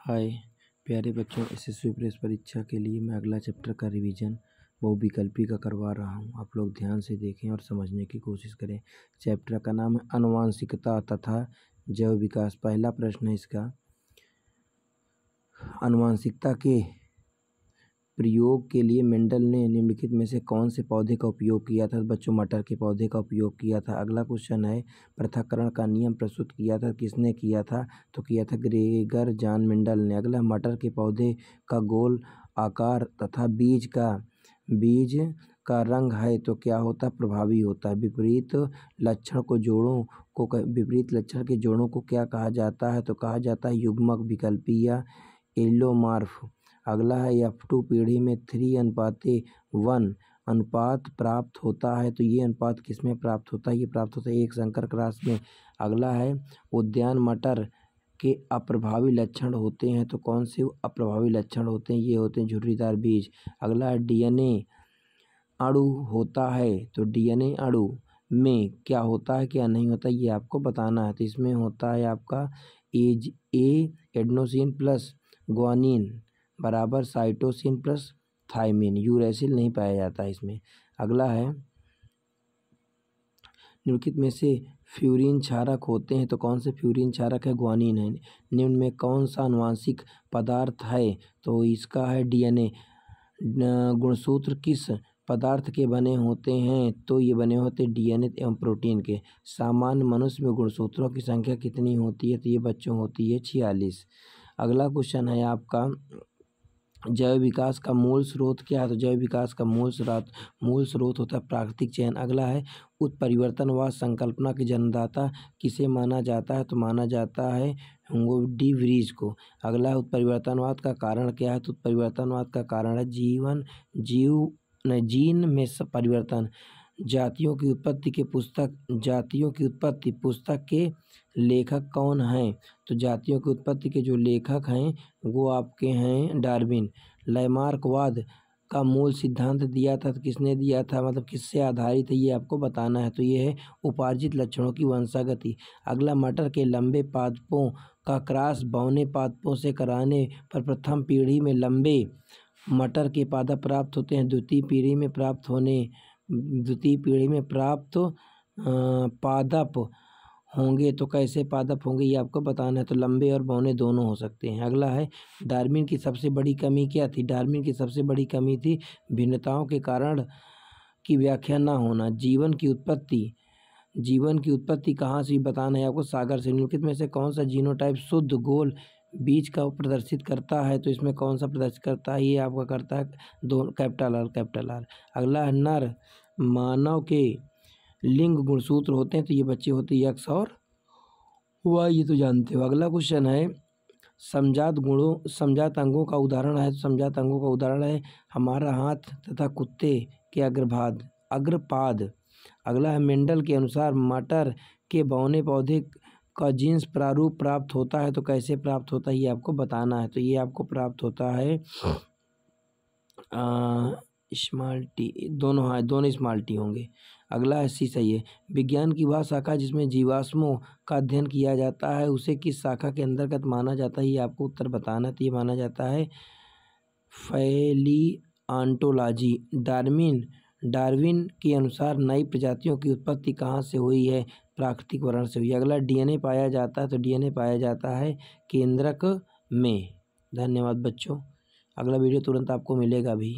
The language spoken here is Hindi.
हाय प्यारे बच्चों, एसएससी प्रेस परीक्षा के लिए मैं अगला चैप्टर का रिवीजन बहुविकल्पी का करवा रहा हूँ। आप लोग ध्यान से देखें और समझने की कोशिश करें। चैप्टर का नाम है आनुवांशिकता तथा जैव विकास। पहला प्रश्न है इसका, आनुवांशिकता के प्रयोग के लिए मेंडल ने निम्नलिखित में से कौन से पौधे का उपयोग किया था? बच्चों, मटर के पौधे का उपयोग किया था। अगला क्वेश्चन है, पृथक्करण का नियम प्रस्तुत किया था, किसने किया था? तो किया था ग्रेगर जॉन मेंडल ने। अगला, मटर के पौधे का गोल आकार तथा बीज का रंग है तो क्या होता है? प्रभावी होता है। विपरीत लक्षण के जोड़ों को क्या कहा जाता है? तो कहा जाता है युग्मक, विकल्पी या एलोमार्फ। अगला है, F2 पीढ़ी में 3:1 अनुपात प्राप्त होता है तो ये अनुपात किसमें प्राप्त होता है? ये प्राप्त होता है एक संकर क्रॉस में। अगला है, उद्यान मटर के अप्रभावी लक्षण होते हैं तो कौन से अप्रभावी लक्षण होते हैं? ये होते हैं झुर्रीदार बीज। अगला है, DNA अणु होता है तो DNA अणु में क्या होता है क्या नहीं होता ये आपको बताना है। तो इसमें होता है आपका एडेनोसिन प्लस ग्वानिन बराबर साइटोसिन प्लस थायमिन। यूरेसिल नहीं पाया जाता है इसमें। अगला है, निम्नलिखित में से फ्यूरिन क्षारक होते हैं तो कौन से फ्यूरिन क्षारक है? ग्वानिन है। निम्न में कौन सा आनुवांशिक पदार्थ है? तो इसका है DNA। गुणसूत्र किस पदार्थ के बने होते हैं? तो ये बने होते DNA एवं प्रोटीन के। सामान्य मनुष्य में गुणसूत्रों की संख्या कितनी होती है? तो ये बच्चों होती है 46। अगला क्वेश्चन है आपका, जैव विकास का मूल स्रोत क्या है? तो जैव विकास का मूल स्रोत होता है प्राकृतिक चयन। अगला है, उत्परिवर्तनवाद संकल्पना के जन्मदाता किसे माना जाता है? तो माना जाता है ह्यूगो डी व्रीज को। अगला है, उत्परिवर्तनवाद का कारण क्या है? तो उत्परिवर्तनवाद का कारण है जीन में परिवर्तन। जातियों की उत्पत्ति पुस्तक के लेखक कौन हैं? तो जातियों की उत्पत्ति के जो लेखक हैं वो आपके हैं डार्विन। लैमार्कवाद का मूल सिद्धांत दिया था तो किसने दिया था? मतलब किससे आधारित है ये आपको बताना है। तो ये है उपार्जित लक्षणों की वंशागति। अगला, मटर के लंबे पादपों का क्रॉस बौने पादपों से कराने पर प्रथम पीढ़ी में लंबे मटर के पादप प्राप्त होते हैं। द्वितीय पीढ़ी में प्राप्त पादप होंगे तो कैसे पादप होंगे ये आपको बताना है। तो लंबे और बौने दोनों हो सकते हैं। अगला है, डार्विन की सबसे बड़ी कमी क्या थी? डार्विन की सबसे बड़ी कमी थी भिन्नताओं के कारण की व्याख्या ना होना। जीवन की उत्पत्ति कहाँ से बताना है आपको? सागर से। निम्नलिखित में से कौन सा जीनोटाइप शुद्ध गोल बीज का प्रदर्शित करता है? तो इसमें कौन सा प्रदर्शित करता है? ये आपका करता है कैपिटल आर। अगला है, नर मानव के लिंग गुणसूत्र होते हैं तो ये बच्चे होते हैं X और Y, ये तो जानते हो। अगला क्वेश्चन है, समजात अंगों का उदाहरण है। तो समजात अंगों का उदाहरण है हमारा हाथ तथा कुत्ते के अग्रपाद। अगला है, मेंडल के अनुसार मटर के बौने पौधे का जीन्स प्रारूप प्राप्त होता है तो कैसे प्राप्त होता है ये आपको बताना है। तो ये आपको प्राप्त होता है स्मॉल टी, दोनों स्मॉल टी होंगे। अगला है, सी सही है। विज्ञान की वह शाखा जिसमें जीवाश्मों का अध्ययन किया जाता है उसे किस शाखा के अंतर्गत माना जाता है ये आपको उत्तर बताना है। तो ये माना जाता है पैलियोंटोलॉजी। डार्विन के अनुसार नई प्रजातियों की उत्पत्ति कहाँ से हुई है? प्राकृतिक वर्ण से हुई। अगला, DNA पाया जाता है तो DNA पाया जाता है केंद्रक में। धन्यवाद बच्चों, अगला वीडियो तुरंत आपको मिलेगा भी।